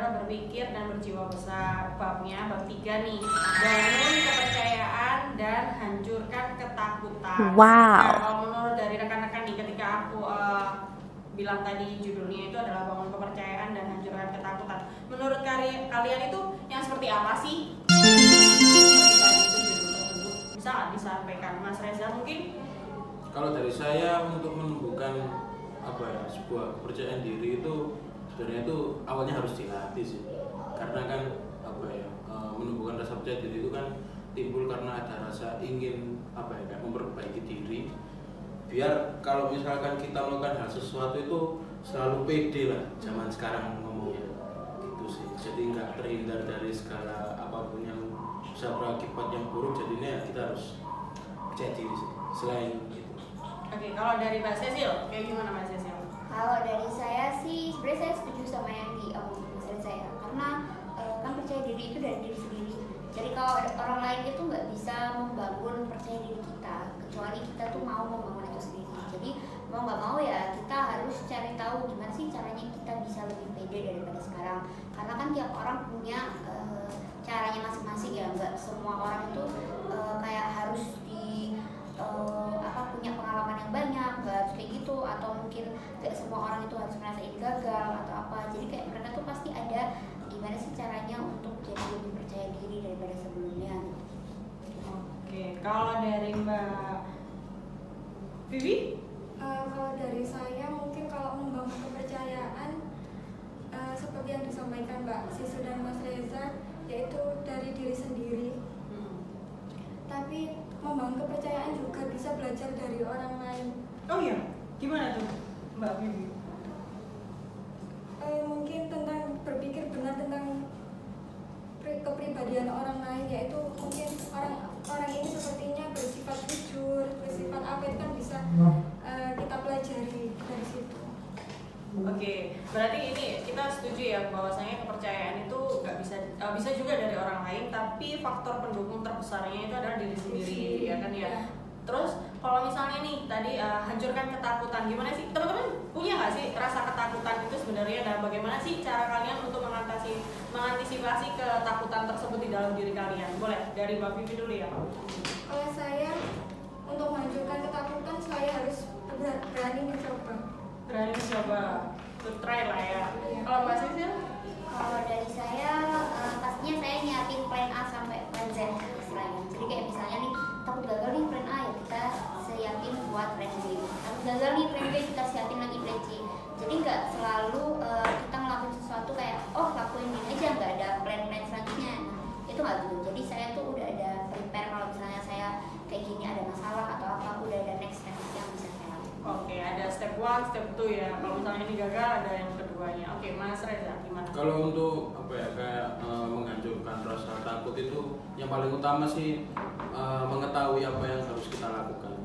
pintar, berpikir, dan berjiwa besar. Babnya, bab 3 nih. Bangun kepercayaan dan hancurkan ketakutan. Wow. Nah, kalau menurut dari rekan-rekan nih, ketika aku bilang tadi judulnya itu adalah bangun kepercayaan dan hancurkan ketakutan. Menurut kalian itu yang seperti apa sih? Bisa nggak disampaikan, Mas Reza mungkin? Kalau dari saya untuk menumbuhkan sebuah kepercayaan diri itu sebenarnya itu awalnya harus dilatih sih, karena kan menumbuhkan rasa percaya diri itu kan timbul karena ada rasa ingin memperbaiki diri, biar kalau misalkan kita melakukan hal sesuatu itu selalu pede lah zaman sekarang ngomongnya gitu sih, jadi nggak terhindar dari segala apapun yang bisa berakibat yang buruk, jadinya kita harus percaya diri sih. Selain itu. Oke, kalau dari Mbak Cecil, kayak gimana Mbak Cecil? Kalau dari saya sih, sebenarnya saya setuju sama yang diomongin saya, karena kan percaya diri itu dari diri sendiri. Jadi kalau orang lain itu nggak bisa membangun percaya diri kita, kecuali kita tuh mau membangun itu sendiri. Jadi mau nggak mau ya kita harus cari tahu gimana sih caranya kita bisa lebih pede daripada sekarang. Karena kan tiap orang punya caranya masing-masing ya, nggak semua orang itu kayak harus punya pengalaman yang banyak, nggak harus kayak gitu, atau mungkin nggak semua orang itu harus merasain gagal atau apa. Jadi kayak mereka tuh pasti ada gimana sih caranya untuk jadi lebih percaya diri daripada sebelumnya. Oke, kalau dari Mbak Vivi? Kalau dari saya mungkin kalau membangun kepercayaan seperti yang disampaikan Mbak Sisu dan Mas Reza, yaitu dari diri sendiri. Tapi membangun kepercayaan juga bisa belajar dari orang lain. Oh iya, gimana tuh Mbak Vivi? Mungkin tentang berpikir benar tentang kepribadian orang lain, yaitu mungkin orang ini sepertinya bersifat jujur, bersifat apa, itu kan bisa kita pelajari dari situ. Oke, berarti ini kita setuju ya bahwasanya kepercayaan itu nggak bisa juga dari orang lain, tapi faktor pendukung terbesarnya itu adalah diri sendiri, ya kan ya. Terus kalau misalnya nih tadi hancurkan ketakutan, gimana sih teman-teman, punya nggak sih rasa ketakutan itu sebenarnya, dan bagaimana sih cara kalian untuk mengantisipasi ketakutan tersebut di dalam diri kalian? Boleh dari Mbak Vivi dulu ya. Kalau saya untuk menghancurkan ketakutan, saya harus berani mencoba. Berani mencoba, to try lah ya. Kalau Mbak Sisil? Kalau dari saya, pastinya saya nyiapin plan A sampai plan Z istilahnya. Jadi kayak misalnya nih, takut gagal nih plan A, ya kita siapin buat plan B. Takut gagal nih plan B, kita siapin lagi plan C. Jadi nggak selalu kita ngelakuin sesuatu kayak, oh lakuin ini aja, nggak ada plan-plan selanjutnya. Itu nggak gitu. Jadi saya tuh udah ada prepare kalau misalnya saya kayak gini ada masalah atau apa, udah ada next step yang bisa saya lakukan. Oke, ada step 1, step 2 ya. Kalau misalnya ini gagal, ada yang keduanya. Oke, Mas Reza gimana? Kalau untuk menghancurkan rasa takut itu yang paling utama sih mengetahui apa yang harus kita lakukan.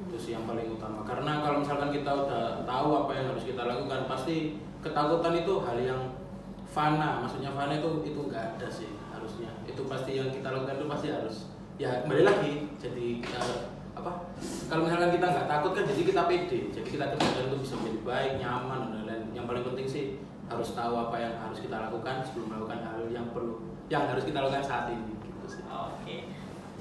Itu sih yang paling utama. Karena kalau misalkan kita udah tahu apa yang harus kita lakukan, pasti ketakutan itu hal yang fana. Maksudnya fana itu nggak ada sih harusnya. Itu pasti yang kita lakukan itu pasti harus. Ya kembali lagi. Jadi kita kalau misalkan kita nggak takut kan, jadi kita pede. Jadi kita kerjakan itu bisa menjadi baik, nyaman dan lain-lain. Yang paling penting sih harus tahu apa yang harus kita lakukan sebelum melakukan hal yang harus kita lakukan saat ini gitu sih. Oke.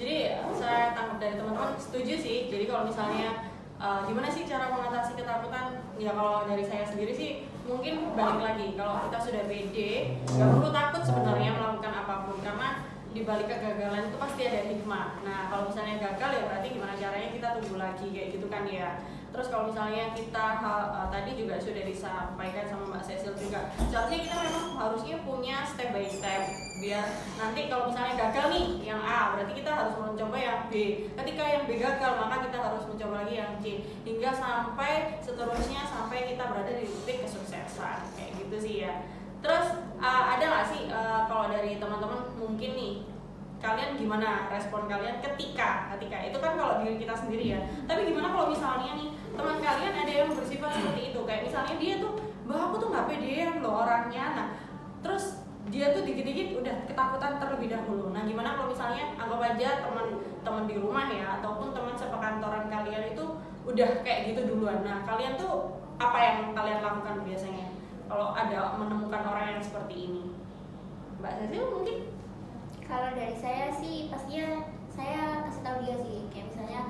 Jadi saya tangkap dari teman-teman setuju sih. Jadi kalau misalnya gimana sih cara mengatasi ketakutan? Ya kalau dari saya sendiri sih mungkin balik lagi, kalau kita sudah pede, nggak perlu takut sebenarnya melakukan apapun, karena di balik kegagalan itu pasti ada hikmah. Nah, kalau misalnya gagal ya berarti gimana caranya kita tunggu lagi kayak gitu kan ya. Terus kalau misalnya kita tadi juga sudah disampaikan sama Mbak Cecil juga, seharusnya kita memang harusnya punya step by step, biar nanti kalau misalnya gagal nih yang A, berarti kita harus mencoba yang B. Ketika yang B gagal, maka kita harus mencoba lagi yang C, hingga sampai seterusnya sampai kita berada di titik kesuksesan kayak gitu sih ya. Terus ada nggak sih kalau dari teman-teman mungkin nih, kalian gimana respon kalian ketika itu kan kalau diri kita sendiri ya, tapi gimana kalau misalnya nih teman kalian ada yang bersifat seperti itu, kayak misalnya dia tuh, Mbak aku tuh nggak pedean loh orangnya, nah terus dia tuh dikit-dikit udah ketakutan terlebih dahulu. Nah gimana kalau misalnya anggap aja teman-teman di rumah ya, ataupun teman sepekantoran kalian itu udah kayak gitu duluan, nah kalian tuh apa yang kalian lakukan biasanya kalau ada menemukan orang yang seperti ini? Mbak Cecil mungkin? Kalau dari saya sih pastinya saya kasih tahu dia sih, kayak misalnya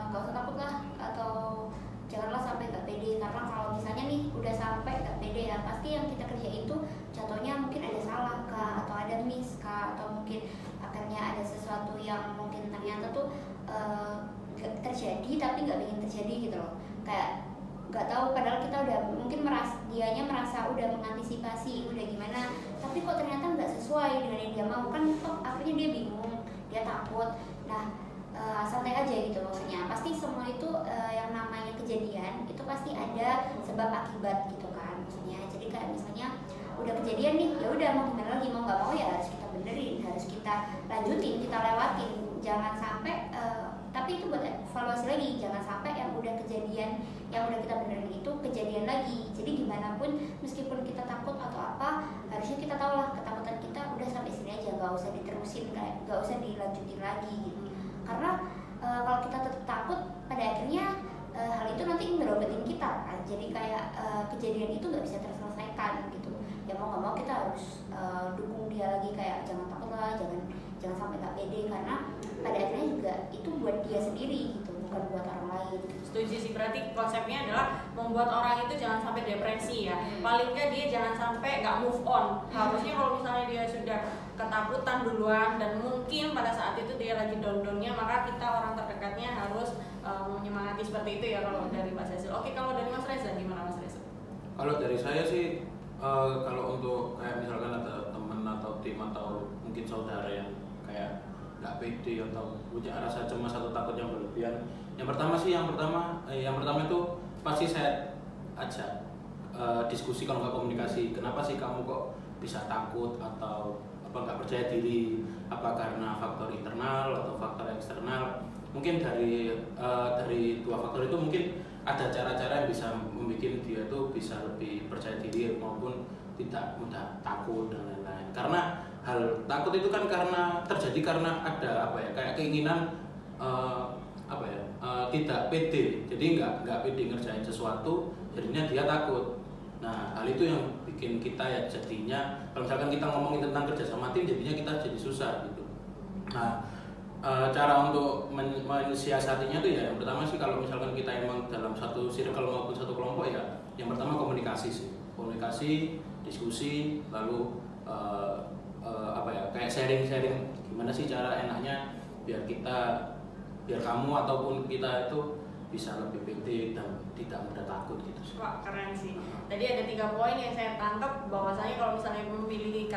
nggak usah takut lah, atau janganlah sampai nggak pede, karena kalau misalnya nih udah sampai nggak pede ya pasti yang kita kerjain itu jatuhnya mungkin ada salah kah, atau ada miss kah, atau mungkin akhirnya ada sesuatu yang mungkin ternyata tuh nggak terjadi tapi nggak ingin terjadi gitu loh, kayak nggak tahu padahal kita udah mungkin dianya merasa udah mengantisipasi udah gimana, tapi kok ternyata nggak sesuai dengan yang dia mau, kan toh akhirnya dia bingung, dia takut. Nah santai aja gitu, maksudnya pasti semua itu yang namanya kejadian itu pasti ada sebab akibat gitu kan, maksudnya jadi kayak misalnya udah kejadian nih, ya udah mau gimana lagi, mau nggak mau ya harus kita benerin, harus kita lanjutin, kita lewatin, jangan sampai tapi itu buat evaluasi lagi, jangan sampai yang udah kejadian, yang udah kita benerin itu kejadian lagi. Jadi gimana pun meskipun kita takut atau apa, harusnya kita tahu lah ketakutan kita udah sampai sini aja, nggak usah diterusin, kayak nggak usah dilanjutin lagi gitu. Karena kalau kita tetap takut, pada akhirnya hal itu nanti ngerobetin kita kan. Jadi kayak kejadian itu nggak bisa terselesaikan gitu. Ya mau nggak mau kita harus dukung dia lagi, kayak jangan takut lah, jangan sampai nggak pede, karena pada akhirnya juga itu buat dia sendiri gitu, bukan buat orang lain. Setuju sih, berarti konsepnya adalah membuat orang itu jangan sampai depresi ya. Paling nggak dia jangan sampai nggak move on. Harusnya kalau misalnya dia sudah ketakutan duluan dan mungkin pada saat itu dia lagi down-downnya, maka kita orang terdekatnya harus menyemangati seperti itu ya kalau dari Pak Cecil. Oke, kalau dari Mas Reza gimana Mas Reza? Kalau dari saya sih kalau untuk kayak misalkan ada teman atau tim atau mungkin saudara yang kayak nggak pede atau punya rasa cemas atau takut yang berlebihan, yang pertama itu pasti saya ajak diskusi, kalau nggak komunikasi, kenapa sih kamu kok bisa takut atau apa nggak percaya diri, apa karena faktor internal atau faktor eksternal. Mungkin dari dua faktor itu mungkin ada cara-cara yang bisa membuat dia tuh bisa lebih percaya diri maupun tidak mudah takut dan lain-lain. Karena hal takut itu kan terjadi karena ada apa ya, kayak keinginan tidak pede, jadi nggak pede ngerjain sesuatu, jadinya dia takut. Nah hal itu yang bikin kita ya jadinya, kalau misalkan kita ngomongin tentang kerja sama tim, jadinya kita jadi susah gitu. Nah cara untuk mensiasatinya tuh ya, yang pertama sih kalau misalkan kita emang dalam satu circle maupun satu kelompok ya, yang pertama komunikasi sih, komunikasi, diskusi, lalu kayak sharing gimana sih cara enaknya biar kamu ataupun kita itu bisa lebih pede dan tidak mudah takut gitu sih. Wah keren sih. Tadi ada 3 poin yang saya tangkap, bahwasanya kalau misalnya memilih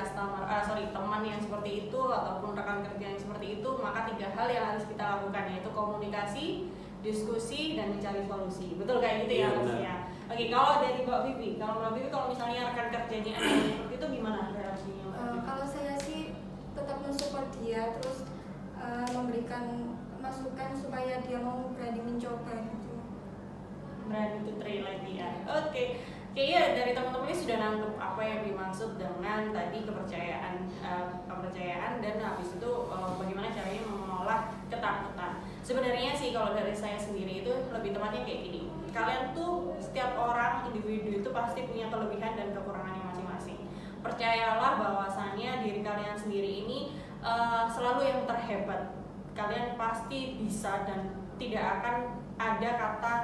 teman yang seperti itu ataupun rekan kerja yang seperti itu, maka 3 hal yang harus kita lakukan, yaitu komunikasi, diskusi, dan mencari solusi. Betul kayak gitu ya Mas ya. Oke, kalau dari Mbak Vivi, kalau misalnya rekan kerjanya ada yang seperti itu, gimana reaksinya Mbak Vivi? Kalau saya sih tetap mensupport dia, terus memberikan masukan supaya dia mau berani mencoba gitu. Berani to try lagi ya. Oke, kayaknya dari teman-teman ini sudah nangkep apa yang dimaksud dengan tadi kepercayaan dan habis itu bagaimana caranya mengolah ketakutan. Sebenarnya sih kalau dari saya sendiri itu lebih tepatnya kayak gini. Kalian tuh, setiap orang individu itu pasti punya kelebihan dan kekurangannya masing-masing. Percayalah bahwasannya diri kalian sendiri ini selalu yang terhebat. Kalian pasti bisa dan tidak akan ada kata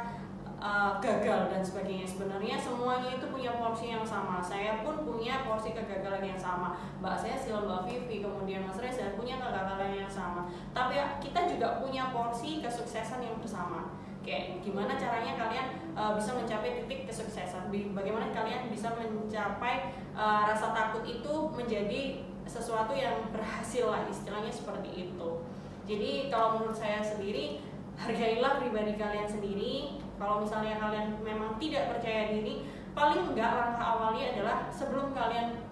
gagal dan sebagainya. Sebenarnya semuanya itu punya porsi yang sama. Saya pun punya porsi kegagalan yang sama. Mbak Cecil, Mbak Vivi, kemudian Mas Reza punya kegagalan yang sama. Tapi kita juga punya porsi kesuksesan yang bersama. Kayak gimana caranya kalian bisa mencapai titik kesuksesan? Bagaimana kalian bisa mencapai rasa takut itu menjadi sesuatu yang berhasil lah, istilahnya seperti itu. Jadi kalau menurut saya sendiri, hargailah pribadi kalian sendiri. Kalau misalnya kalian memang tidak percaya diri, paling enggak langkah awalnya adalah sebelum kalian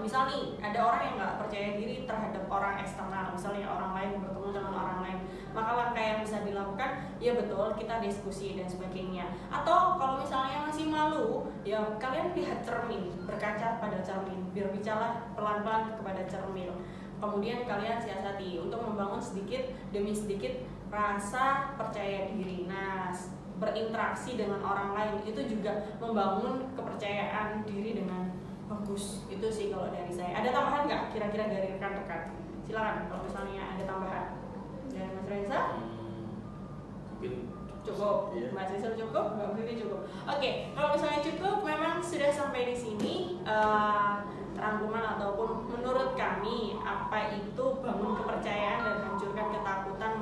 misal nih ada orang yang nggak percaya diri terhadap orang eksternal, misalnya orang lain bertemu dengan orang lain, maka langkah yang bisa dilakukan ya betul kita diskusi dan sebagainya. Atau kalau misalnya masih malu, ya kalian lihat cermin, berkaca pada cermin, berbicara pelan-pelan kepada cermin. Kemudian kalian siasati untuk membangun sedikit demi sedikit rasa percaya diri. Nah, berinteraksi dengan orang lain itu juga membangun kepercayaan diri dengan Bagus, itu sih kalau dari saya. Ada tambahan nggak kira-kira dari rekan-rekan? Silakan kalau misalnya ada tambahan. Dari Mas Reza? Mungkin Cukup. Iya. Mas Rizal cukup? Mbak Vivi cukup. Oke, kalau misalnya cukup, memang sudah sampai di sini rangkuman ataupun menurut kami apa itu bangun kepercayaan dan hancurkan ketakutan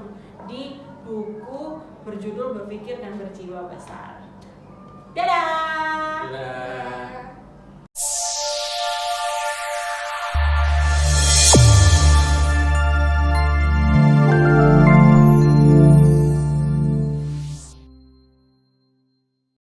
di buku berjudul Berpikir dan Berjiwa Besar.